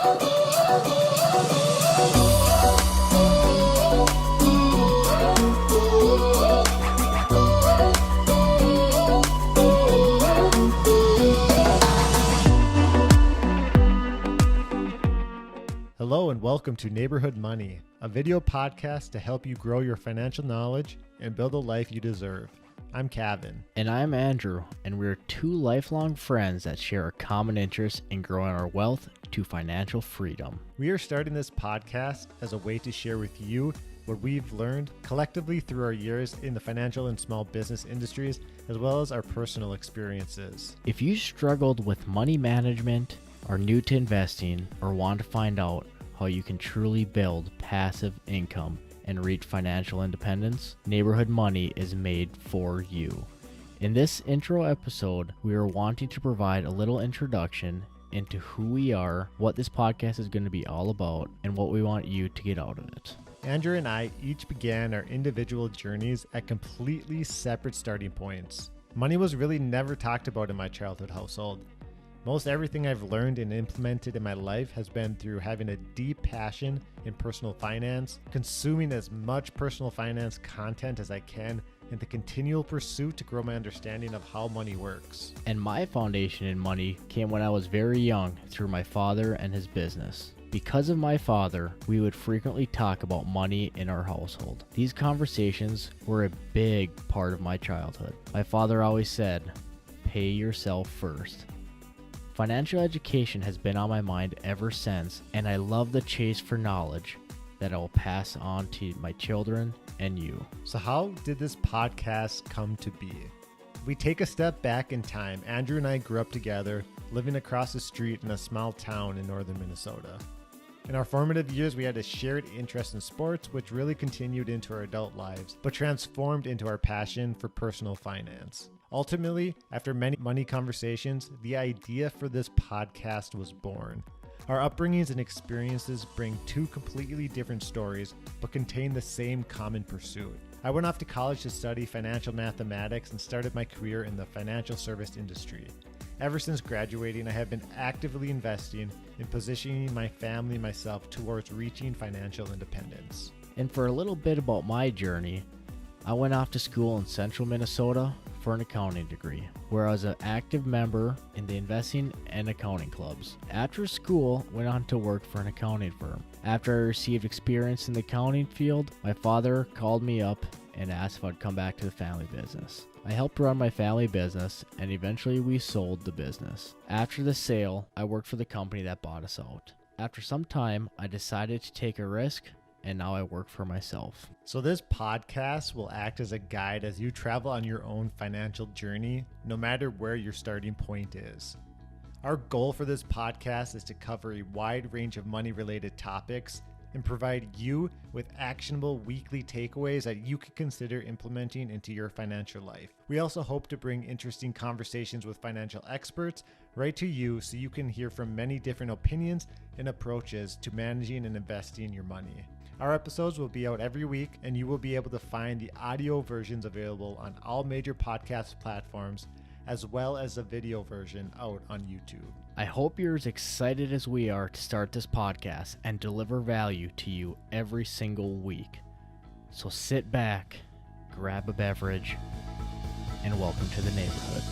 Hello and welcome to Neighborhood Money, a video podcast to help you grow your financial knowledge and build a life you deserve. I'm Kevin. And I'm Andrew, and we're two lifelong friends that share a common interest in growing our wealth to financial freedom. We are starting this podcast as a way to share with you what we've learned collectively through our years in the financial and small business industries, as well as our personal experiences. If you struggled with money management, are new to investing, or want to find out how you can truly build passive income and reach financial independence, Neighborhood Money is made for you. In this intro episode, we are wanting to provide a little introduction into who we are, what this podcast is going to be all about, and what we want you to get out of it. Andrew and I each began our individual journeys at completely separate starting points. Money was really never talked about in my childhood household. Most everything I've learned and implemented in my life has been through having a deep passion in personal finance, consuming as much personal finance content as I can, and the continual pursuit to grow my understanding of how money works. And my foundation in money came when I was very young through my father and his business. Because of my father, we would frequently talk about money in our household. These conversations were a big part of my childhood. My father always said, "Pay yourself first." Financial education has been on my mind ever since, and I love the chase for knowledge that I will pass on to my children and you. So how did this podcast come to be? If we take a step back in time, Andrew and I grew up together, living across the street in a small town in northern Minnesota. In our formative years, we had a shared interest in sports, which really continued into our adult lives, but transformed into our passion for personal finance. Ultimately, after many money conversations, the idea for this podcast was born. Our upbringings and experiences bring two completely different stories, but contain the same common pursuit. I went off to college to study financial mathematics and started my career in the financial service industry. Ever since graduating, I have been actively investing in positioning my family and myself towards reaching financial independence. And for a little bit about my journey, I went off to school in central Minnesota for an accounting degree, where I was an active member in the investing and accounting clubs. After school, I went on to work for an accounting firm. After I received experience in the accounting field, my father called me up and asked if I'd come back to the family business. I helped run my family business, and eventually we sold the business. After the sale, I worked for the company that bought us out. After some time, I decided to take a risk, and now I work for myself. So this podcast will act as a guide as you travel on your own financial journey, no matter where your starting point is. Our goal for this podcast is to cover a wide range of money-related topics and provide you with actionable weekly takeaways that you can consider implementing into your financial life. We also hope to bring interesting conversations with financial experts right to you so you can hear from many different opinions and approaches to managing and investing your money. Our episodes will be out every week, and you will be able to find the audio versions available on all major podcast platforms, as well as the video version out on YouTube. I hope you're as excited as we are to start this podcast and deliver value to you every single week. So sit back, grab a beverage, and welcome to the neighborhood.